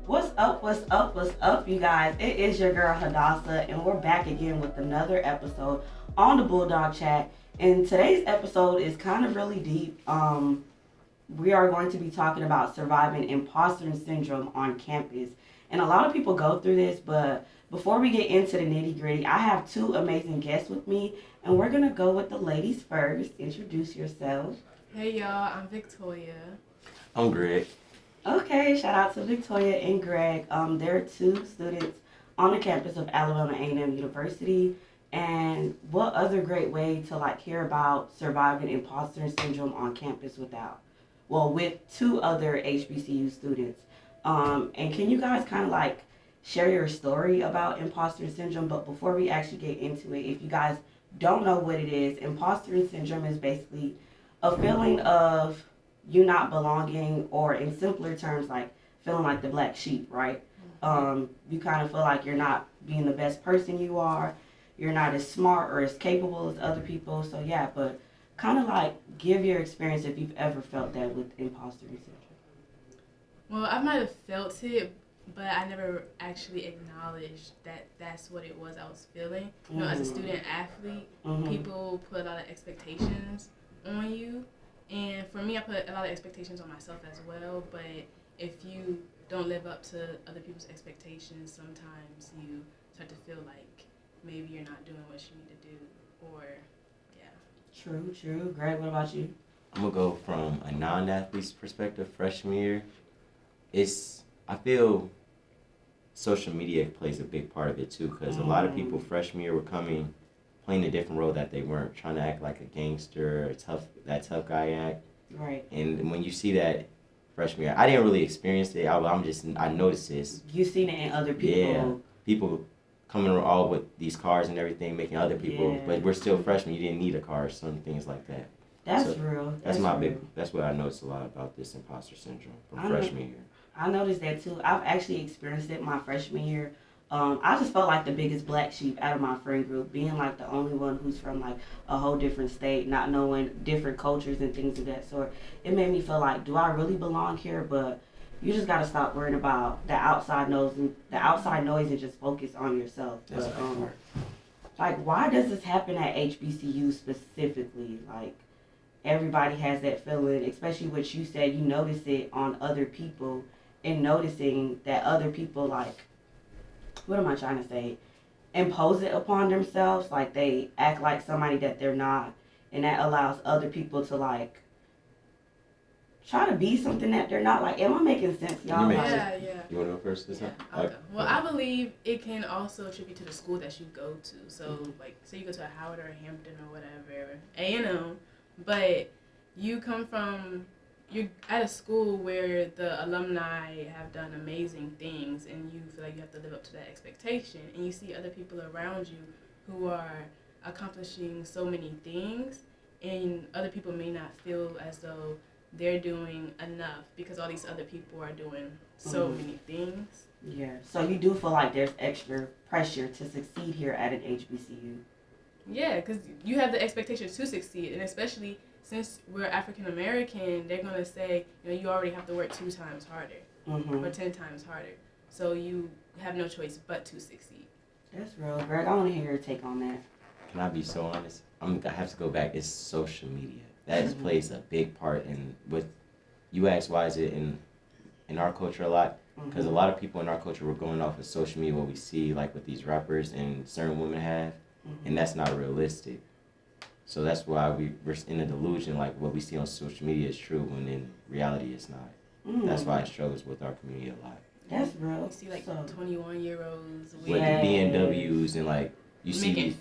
What's up, what's up, you guys? It is your girl Hadassah, and we're back again with another episode on the Bulldog Chat. And today's episode is kind of really deep. We are going to be talking about surviving imposter syndrome on campus. And a lot of people go through this, but before we get into the nitty gritty, I have two amazing guests with me, and we're going to go with the ladies first. Introduce yourselves. Hey y'all, I'm Victoria. I'm Greg. Okay, shout out to Victoria and Greg. They're two students on the campus of Alabama A&M University. And what other great way to hear about surviving imposter syndrome on campus with two other HBCU students. And can you guys kind of share your story about imposter syndrome? But before we actually get into it, if you guys don't know what it is, imposter syndrome is basically a feeling of you not belonging, or in simpler terms, like feeling like the black sheep, right? You kind of feel like you're not being the best person you are. You're not as smart or as capable as other people. So yeah, but kind of give your experience if you've ever felt that with imposter syndrome. Well, I might have felt it, but I never actually acknowledged that that's what it was I was feeling. You know, as a student athlete, people put a lot of expectations on you. And for me, I put a lot of expectations on myself as well, but if you don't live up to other people's expectations, sometimes you start to feel like maybe you're not doing what you need to do, or, yeah. True. Greg, what about you? I'm going to go from a non-athlete's perspective. Freshman year, I feel social media plays a big part of it too, because a lot of people freshman year were playing a different role that they weren't, trying to act like a gangster, that tough guy act. Right. And when you see that freshman year, I didn't really experience it. I noticed this. You seen it in other people. Yeah, people coming all with these cars and everything, making other people. But we're still freshmen. You didn't need a car, some things like that. That's real. That's what I noticed a lot about this imposter syndrome from freshman year. I noticed that too. I've actually experienced it my freshman year. I just felt like the biggest black sheep out of my friend group, being the only one who's from a whole different state, not knowing different cultures and things of that sort. It made me feel like, do I really belong here? But you just gotta stop worrying about the outside noise and just focus on yourself. That's why does this happen at HBCU specifically? Everybody has that feeling, especially what you said. You notice it on other people, and noticing that other people what am I trying to say? Impose it upon themselves. They act like somebody that they're not. And that allows other people to try to be something that they're not. Am I making sense, y'all? Yeah. You want to go first this time? Okay. Well, I believe it can also attribute to the school that you go to. So, say you go to a Howard or a Hampton or whatever, A&M, but you're at a school where the alumni have done amazing things, and you feel like you have to live up to that expectation, and you see other people around you who are accomplishing so many things, and other people may not feel as though they're doing enough because all these other people are doing so many things. Yeah, so you do feel like there's extra pressure to succeed here at an HBCU. Yeah, because you have the expectations to succeed, and especially since we're African American, they're gonna say, you already have to work 2 times harder or 10 times harder. So you have no choice but to succeed. That's real, Greg. I want to hear your take on that. Can I be so honest? I have to go back. It's social media that plays a big part in. With you asked why is it in our culture a lot? Because a lot of people in our culture were going off of social media, what we see what these rappers and certain women have, and that's not realistic. So that's why we're in a delusion, what we see on social media is true, when in reality it's not. That's why it struggles with our community a lot. That's real. You see 21-year-olds with the BMWs and you see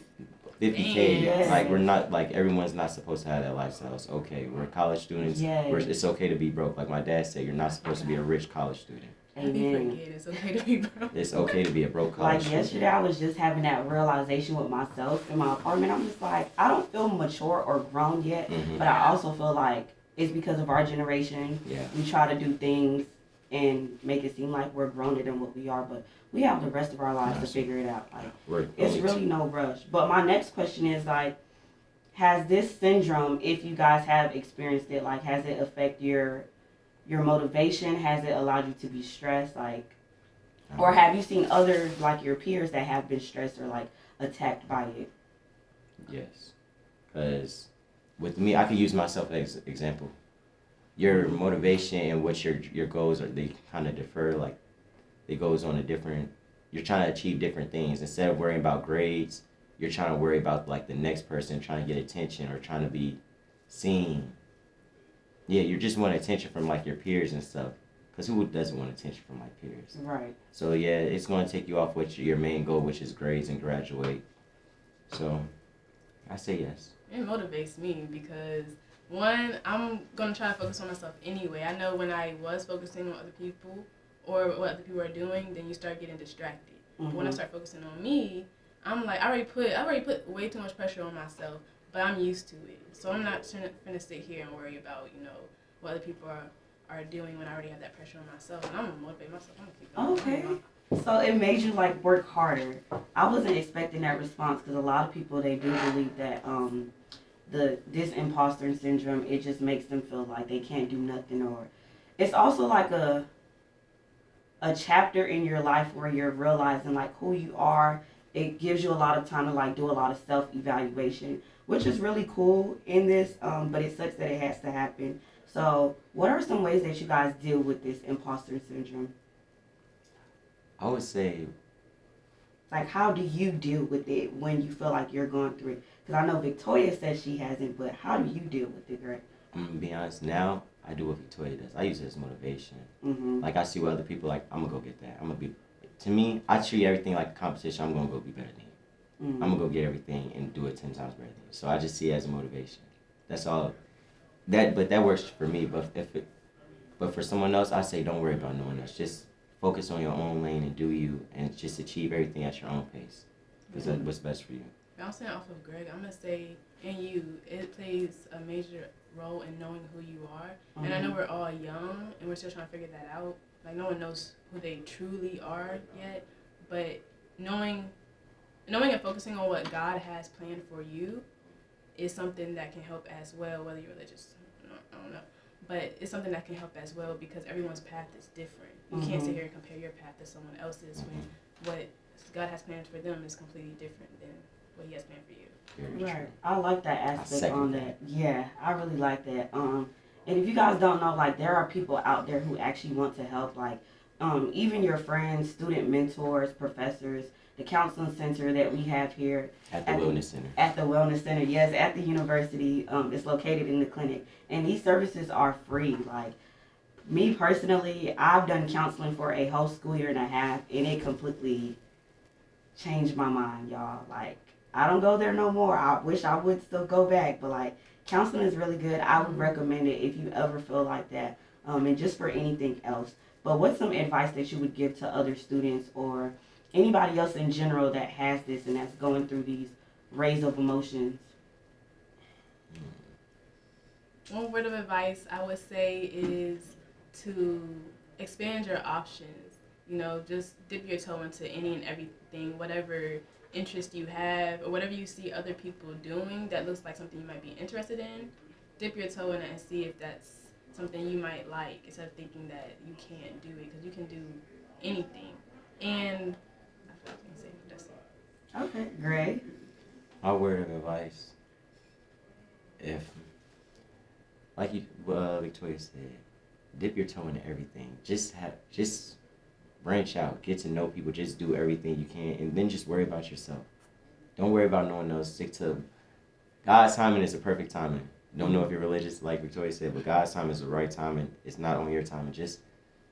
50K. We're not everyone's not supposed to have that lifestyle. It's okay. We're college students. It's okay to be broke. Like my dad said, you're not supposed to be a rich college student. Amen. It's okay to be broke. It's okay to be a broke college student. Yesterday, I was just having that realization with myself in my apartment. I'm just I don't feel mature or grown yet, but I also feel it's because of our generation. Yeah. We try to do things and make it seem like we're growner than what we are, but we have the rest of our lives to figure it out. It's really no rush. But my next question is has this syndrome, if you guys have experienced it, has it affect your motivation? Has it allowed you to be stressed? Or have you seen others, like your peers, that have been stressed or like attacked by it? Yes, because with me, I can use myself as example. Your motivation and what your goals are, they kind of differ. Like it goes on a different. You're trying to achieve different things instead of worrying about grades. You're trying to worry about like the next person, trying to get attention or trying to be seen. Yeah, you just want attention from like your peers and stuff. Cause who doesn't want attention from like peers? Right. So yeah, it's going to take you off what your main goal, which is grades and graduate. So I say yes. It motivates me because one, I'm gonna try to focus on myself anyway. I know when I was focusing on other people or what other people are doing, then you start getting distracted. But when I start focusing on me, I'm like I already put way too much pressure on myself, but I'm used to it. So I'm not gonna sit here and worry about what other people are doing when I already have that pressure on myself, and I'm gonna motivate myself. I'm gonna keep going. Okay. So it made you like work harder. I wasn't expecting that response because a lot of people, they do believe that this imposter syndrome, it just makes them feel like they can't do nothing, or it's also like a chapter in your life where you're realizing like who you are. It gives you a lot of time to like do a lot of self evaluation, which is really cool in this. But it sucks that it has to happen. So, what are some ways that you guys deal with this imposter syndrome? I would say, Like, how do you deal with it when you feel like you're going through it? Because I know Victoria says she hasn't, but how do you deal with it, Greg? I'm gonna be honest. Now I do what Victoria does. I use it as motivation. Mm-hmm. Like I see what other people like. I'm gonna go get that. I'm gonna be. To me, I treat everything like a competition. I'm gonna go be better than you. Mm-hmm. I'm gonna go get everything and do it 10 times better than you. So I just see it as a motivation. That's all. But that works for me. But for someone else, I say don't worry about no one else. Just focus on your own lane and do you, and just achieve everything at your own pace. Because that's what's best for you. Bouncing off of Greg, I'm gonna say in you, it plays a major role in knowing who you are. Mm-hmm. And I know we're all young and we're still trying to figure that out. Like no one knows who they truly are yet, but knowing and focusing on what God has planned for you is something that can help as well, whether you're religious, I don't know. But it's something that can help as well because everyone's path is different. You can't sit here and compare your path to someone else's when what God has planned for them is completely different than what He has planned for you. Very Right. true. I like that aspect on that. Yeah, I really like that. And if you guys don't know, like there are people out there who actually want to help, like even your friends, student mentors, professors, the counseling center that we have here At the Wellness Center. At the Wellness Center, yes, at the university. It's located in the clinic, and these services are free. Like me personally, I've done counseling for a whole school year and a half, and it completely changed my mind, y'all. Like I don't go there no more. I wish I would still go back, but like counseling is really good. I would recommend it if you ever feel like that, and just for anything else. But what's some advice that you would give to other students or anybody else in general that has this and that's going through these rays of emotions? One word of advice I would say is to expand your options. Just dip your toe into any and everything, whatever interest you have or whatever you see other people doing that looks like something you might be interested in. Dip your toe in it and see if that's something you might like instead of thinking that you can't do it, because you can do anything. And I forgot what I was going to say, but that's it. Okay, Greg. My word of advice, if, like Victoria said, dip your toe into everything. Just branch out, get to know people, just do everything you can, and then just worry about yourself. Don't worry about no one else. Stick to God's timing is the perfect timing. Don't know if you're religious, like Victoria said, but God's time is the right time, and it's not on your time. And just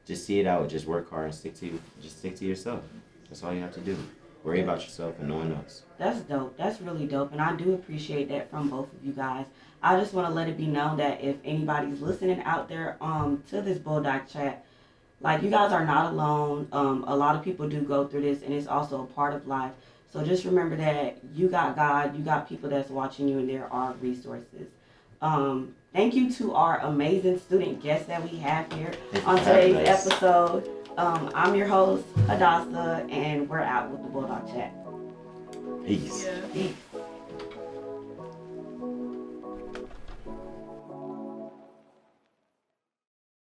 see it out. Just work hard and stick to yourself. That's all you have to do. Worry about yourself and no one else. That's dope. That's really dope, and I do appreciate that from both of you guys. I just want to let it be known that if anybody's listening out there to this Bulldog chat, like you guys are not alone. A lot of people do go through this, and it's also a part of life. So just remember that you got God, you got people that's watching you, and there are resources. Thank you to our amazing student guests that we have here on today's episode. I'm your host, Hadassah, and we're out with the Bulldog Chat. Peace. Yeah. Peace.